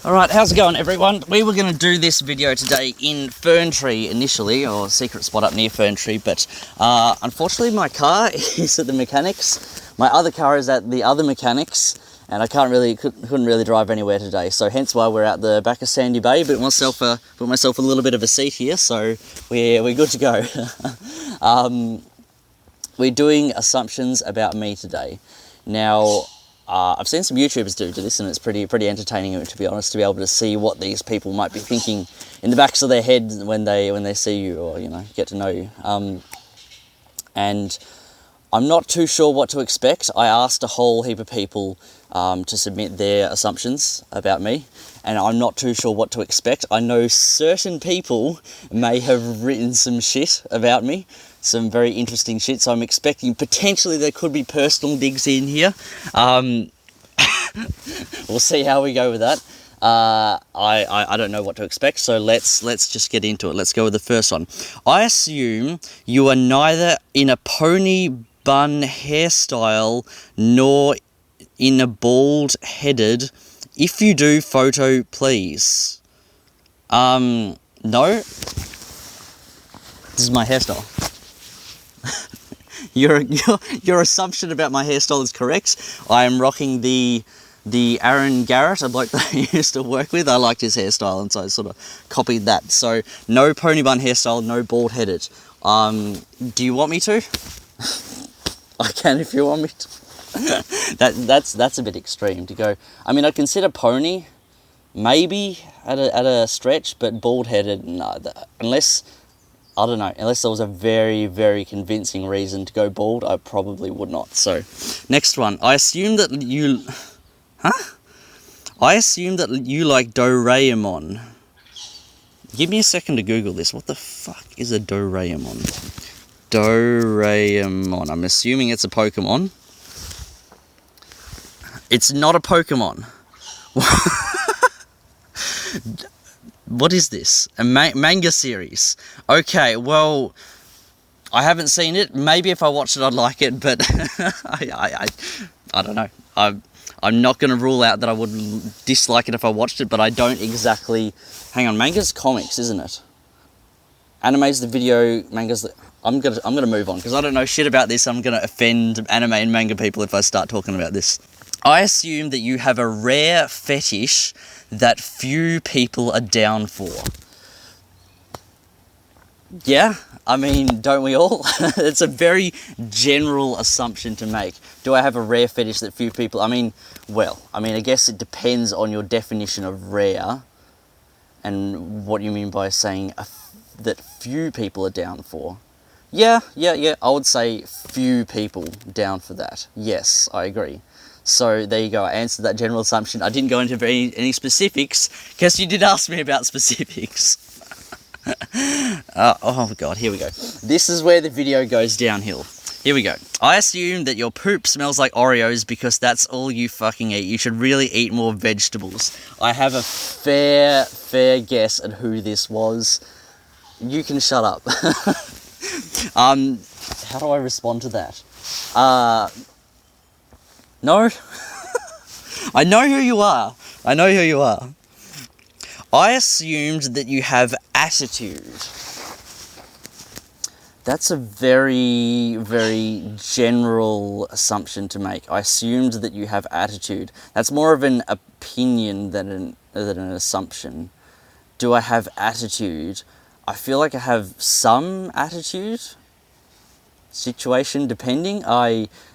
Alright, how's it going everyone? We were going to do this video today in Ferntree initially, or secret spot up near Ferntree, but unfortunately my car is at the mechanics. My other car is at the other mechanics, and I couldn't really drive anywhere today, so hence why we're at the back of Sandy Bay. Put myself a little bit of a seat here, so we're good to go. We're doing assumptions about me today. Now, I've seen some YouTubers do this, and it's pretty entertaining, to be honest, to be able to see what these people might be thinking in the backs of their heads when they see you, or get to know you. And I'm not too sure what to expect. I asked a whole heap of people to submit their assumptions about me, and I'm not too sure what to expect. I know certain people may have written some shit about me, some very interesting shit, so I'm expecting potentially there could be personal digs in here. We'll see how we go with that. I don't know what to expect, so let's just get into it. Let's go with the first one. I assume you are neither in a pony bun hairstyle nor in a bald headed. If you do, photo please. No. This is my hairstyle. Your assumption about my hairstyle is correct. I am rocking the Aaron Garrett, a bloke that I used to work with. I liked his hairstyle, and so I sort of copied that. So no pony bun hairstyle, no bald headed. Do you want me to? I can if you want me to. That's a bit extreme to go. I mean, I'd consider pony maybe at a stretch, but bald headed, no. Unless there was a very, very convincing reason to go bald, I probably would not. So, next one. I assume that you like Doraemon. Give me a second to Google this. What the fuck is a Doraemon? Doraemon. I'm assuming it's a Pokemon. It's not a Pokemon. What is this? A manga series. Okay, well, I haven't seen it. Maybe if I watched it, I'd like it, but I don't know. I'm not going to rule out that I would dislike it if I watched it, but I don't exactly... Hang on, manga's comics, isn't it? Anime's the video, manga's the... I'm gonna move on, because I don't know shit about this. I'm going to offend anime and manga people if I start talking about this. I assume that you have a rare fetish that few people are down for. Yeah, I mean, don't we all? It's a very general assumption to make. Do I have a rare fetish that few people... I guess it depends on your definition of rare and what you mean by saying that few people are down for. Yeah, I would say few people down for that. Yes, I agree. So there you go, I answered that general assumption. I didn't go into any specifics, because you did ask me about specifics. Oh god, here we go. This is where the video goes downhill. Here we go. I assume that your poop smells like Oreos because that's all you fucking eat. You should really eat more vegetables. I have a fair guess at who this was. You can shut up. How do I respond to that? No? I know who you are. I assumed that you have attitude. That's a very, very general assumption to make. I assumed that you have attitude. That's more of an opinion than an assumption. Do I have attitude? I feel like I have some attitude. Situation depending.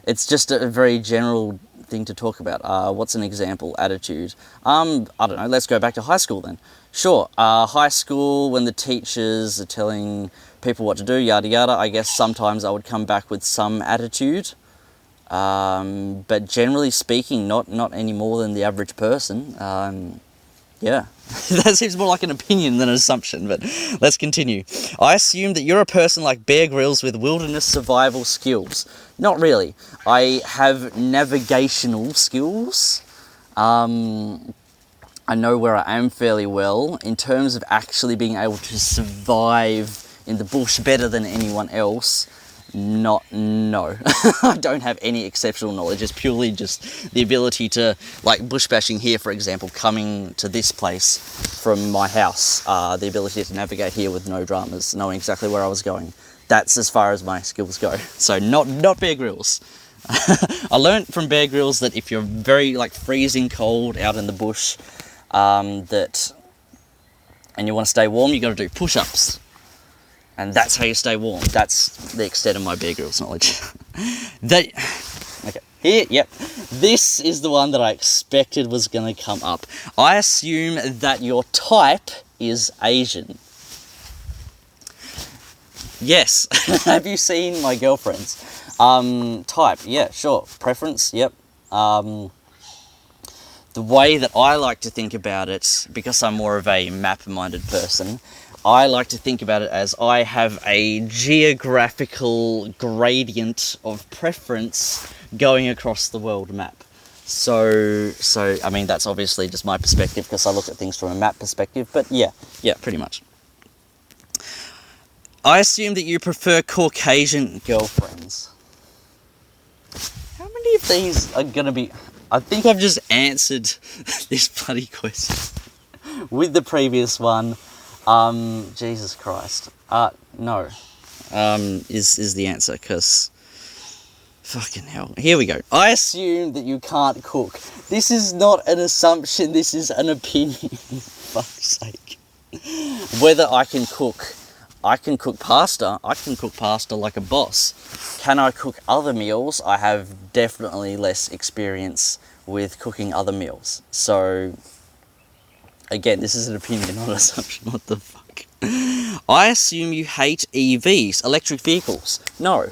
It's just a very general thing to talk about. What's an example? Attitude. I don't know, let's go back to high school then. Sure, high school, when the teachers are telling people what to do, yada yada, I guess sometimes I would come back with some attitude. But generally speaking, not any more than the average person. Yeah, that seems more like an opinion than an assumption, but let's continue. I assume that you're a person like Bear Grylls with wilderness survival skills. Not really. I have navigational skills. I know where I am fairly well. In terms of actually being able to survive in the bush better than anyone else, No. I don't have any exceptional knowledge. It's purely just the ability to, like bush bashing here, for example, coming to this place from my house, the ability to navigate here with no dramas, knowing exactly where I was going. That's as far as my skills go. So not Bear Grylls. I learned from Bear Grylls that if you're very like freezing cold out in the bush, and you want to stay warm, you got to do push-ups. And that's how you stay warm. That's the extent of my Bear Grylls knowledge. Okay, here, yep. This is the one that I expected was going to come up. I assume that your type is Asian. Yes. Have you seen my girlfriends? Type, yeah, sure. Preference, yep. The way that I like to think about it, because I'm more of a map-minded person, I like to think about it as I have a geographical gradient of preference going across the world map. So I mean, that's obviously just my perspective because I look at things from a map perspective, but yeah, pretty much. I assume that you prefer Caucasian girlfriends. How many of these are going to be... I think I've just answered this bloody question with the previous one. Jesus Christ. No. Is the answer, because... Fucking hell. Here we go. I assume that you can't cook. This is not an assumption, this is an opinion. Fuck's sake. Whether I can cook pasta. I can cook pasta like a boss. Can I cook other meals? I have definitely less experience with cooking other meals. So, again, this is an opinion, not an assumption. What the fuck? I assume you hate EVs, electric vehicles. No.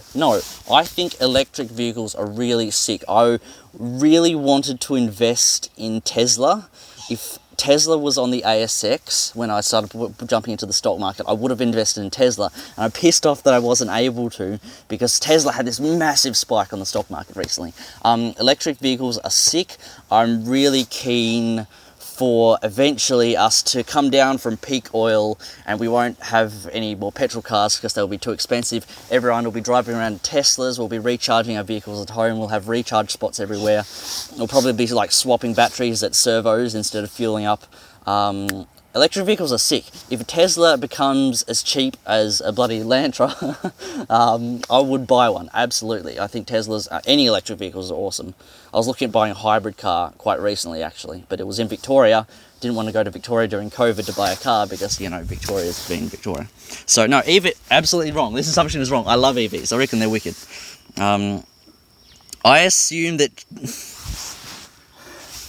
I think electric vehicles are really sick. I really wanted to invest in Tesla. If Tesla was on the ASX when I started jumping into the stock market, I would have invested in Tesla, and I'm pissed off that I wasn't able to because Tesla had this massive spike on the stock market recently. Electric vehicles are sick. I'm really keen for eventually us to come down from peak oil and we won't have any more petrol cars because they'll be too expensive. Everyone will be driving around Teslas, we'll be recharging our vehicles at home, we'll have recharge spots everywhere. We'll probably be like swapping batteries at servos instead of fueling up. Electric vehicles are sick. If a Tesla becomes as cheap as a bloody Lantra, I would buy one, absolutely. I think Teslas, any electric vehicles are awesome. I was looking at buying a hybrid car quite recently, actually, but it was in Victoria. Didn't want to go to Victoria during COVID to buy a car because, you know, Victoria's been Victoria. So, no, EV, absolutely wrong. This assumption is wrong. I love EVs. I reckon they're wicked.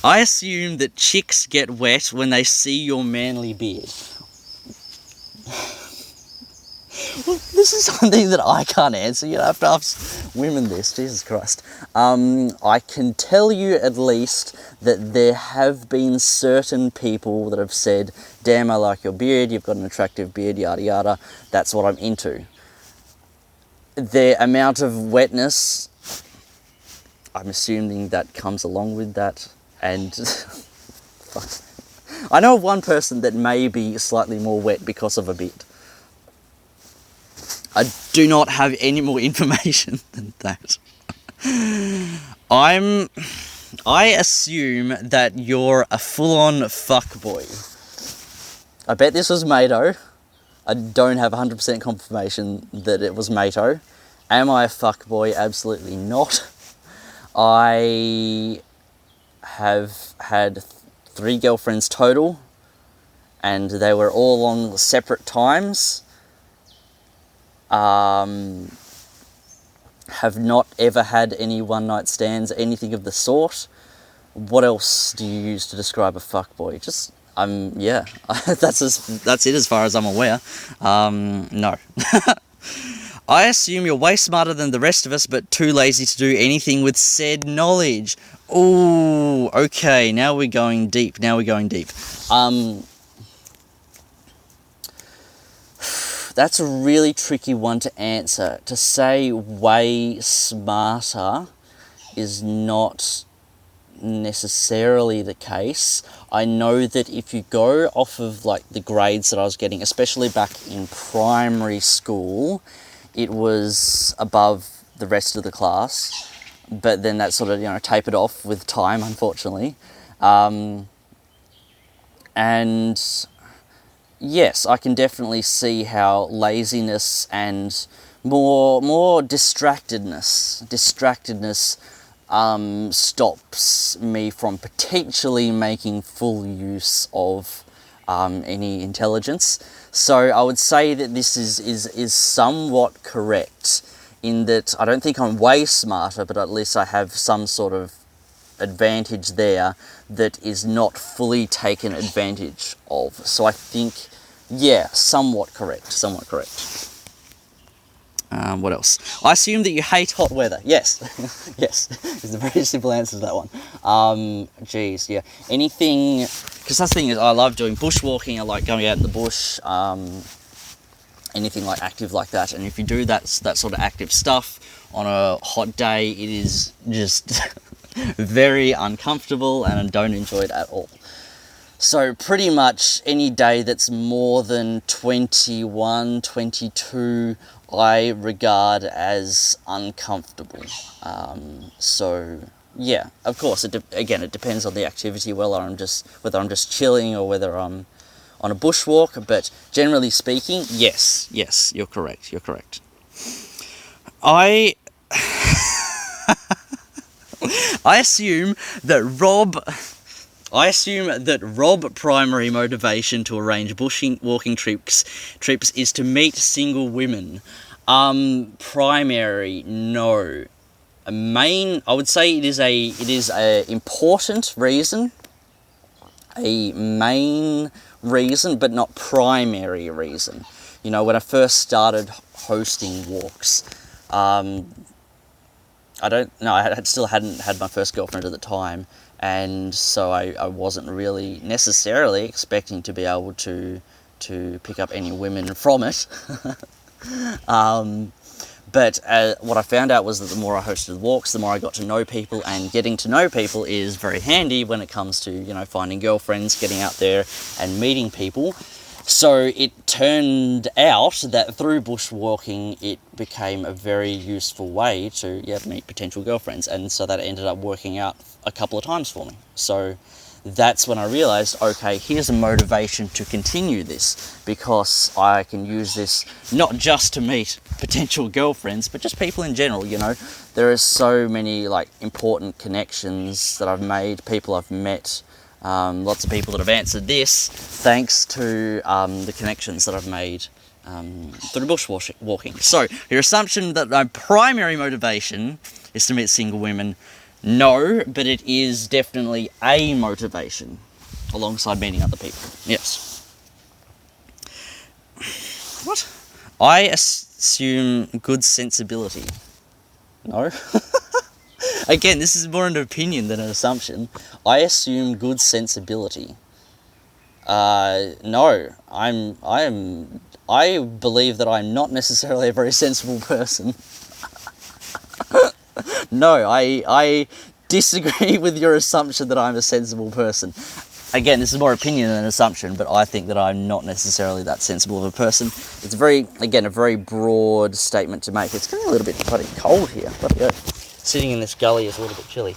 I assume that chicks get wet when they see your manly beard. Well, this is something that I can't answer. You have to ask women this. Jesus Christ. I can tell you at least that there have been certain people that have said, damn, I like your beard, you've got an attractive beard, yada yada. That's what I'm into. The amount of wetness, I'm assuming that comes along with that. And I know of one person that may be slightly more wet because of a beard. I do not have any more information than that. I assume that you're a full-on fuckboy. I bet this was Mato. I don't have 100% confirmation that it was Mato. Am I a fuckboy? Absolutely not. I have had 3 girlfriends total, and they were all on separate times. Have not ever had any one-night stands, anything of the sort. What else do you use to describe a fuckboy? Just, yeah, that's it as far as I'm aware. No. I assume you're way smarter than the rest of us, but too lazy to do anything with said knowledge. Ooh, okay, now we're going deep. That's a really tricky one to answer. To say way smarter is not necessarily the case. I know that if you go off of like the grades that I was getting, especially back in primary school, it was above the rest of the class, but then that sort of, you know, tapered off with time, unfortunately. And yes, I can definitely see how laziness and more distractedness stops me from potentially making full use of any intelligence. So I would say that this is somewhat correct, in that I don't think I'm way smarter, but at least I have some sort of advantage there that is not fully taken advantage of. So I think, yeah, somewhat correct. What else? I assume that you hate hot weather. Yes. Yes, is a very simple answer to that one. Geez, yeah. Anything, because that's the thing is, I love doing bushwalking. I like going out in the bush. Anything like active like that. And if you do that sort of active stuff on a hot day, it is just very uncomfortable, and I don't enjoy it at all. So pretty much any day that's more than 21, 22, I regard as uncomfortable. So yeah, of course, again, it depends on the activity, whether I'm just chilling or whether I'm on a bushwalk, but generally speaking, yes, you're correct. I assume that Rob primary motivation to arrange walking trips is to meet single women. Primary, no. Main, I would say it is a important reason, a main reason, but not primary reason. You know, when I first started hosting walks, I still hadn't had my first girlfriend at the time, and so I wasn't really necessarily expecting to be able to pick up any women from it. But what I found out was that the more I hosted walks, the more I got to know people, and getting to know people is very handy when it comes to, you know, finding girlfriends, getting out there and meeting people. So it turned out that through bushwalking, it became a very useful way to meet potential girlfriends, and so that ended up working out a couple of times for me. So that's when I realized, okay, here's a motivation to continue this, because I can use this not just to meet potential girlfriends, but just people in general. You know, there are so many like important connections that I've made, people I've met, lots of people that have answered this thanks to the connections that I've made through bushwalking. So your assumption that my primary motivation is to meet single women, no, but it is definitely a motivation alongside meeting other people. Yes. What? I assume good sensibility. No. Again, this is more an opinion than an assumption. I assume good sensibility. No, I believe that I'm not necessarily a very sensible person. No, I disagree with your assumption that I'm a sensible person. Again, this is more opinion than an assumption, but I think that I'm not necessarily that sensible of a person. It's a very broad statement to make. It's getting a little bit bloody cold here. Bloody hell. Sitting in this gully is a little bit chilly.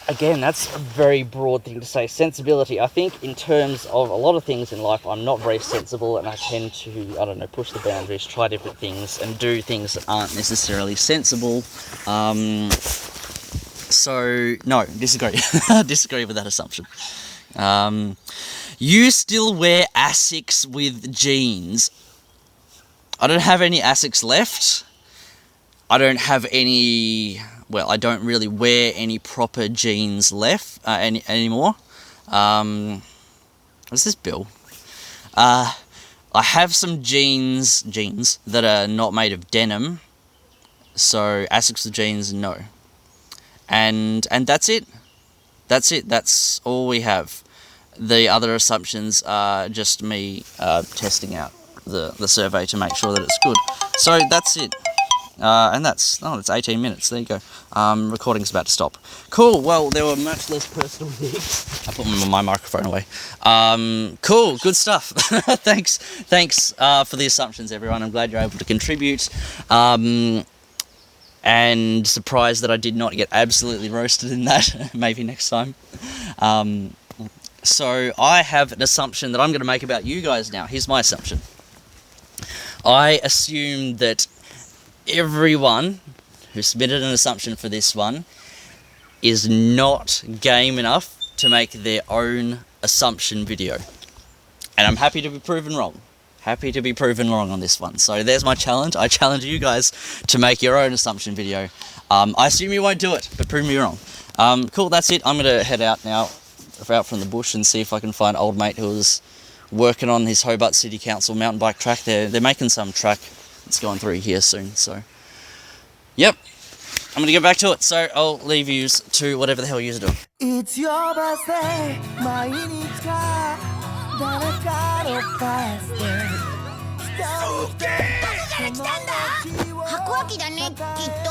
Again, that's a very broad thing to say. Sensibility. I think in terms of a lot of things in life, I'm not very sensible, and I tend to, push the boundaries, try different things, and do things that aren't necessarily sensible. So, no, disagree. Disagree with that assumption. You still wear Asics with jeans. I don't have any Asics left. I don't have any... Well, I don't really wear any proper jeans left anymore. What's this, Bill? I have some jeans that are not made of denim. So Asics with jeans, no. And that's it. That's all we have. The other assumptions are just me testing out the survey to make sure that it's good. So that's it. And that's 18 minutes. There you go. Recording's about to stop. Cool. Well, there were much less personal gigs. I put my microphone away. Cool. Good stuff. Thanks for the assumptions, everyone. I'm glad you're able to contribute. And surprised that I did not get absolutely roasted in that. Maybe next time. So I have an assumption that I'm going to make about you guys now. Here's my assumption. I assume that everyone who submitted an assumption for this one is not game enough to make their own assumption video. And I'm happy to be proven wrong. Happy to be proven wrong on this one. So there's my challenge. I challenge you guys to make your own assumption video. I assume you won't do it, but prove me wrong. Cool, that's it. I'm going to head out now, out from the bush, and see if I can find old mate who was working on his Hobart City Council mountain bike track. They're making some track that's going through here soon. So, yep. I'm going to get back to it. So I'll leave you to whatever the hell you're doing. It's your birthday, 毎日が誰かのバースデー。どこから来たんだ？白亜紀だね、きっと。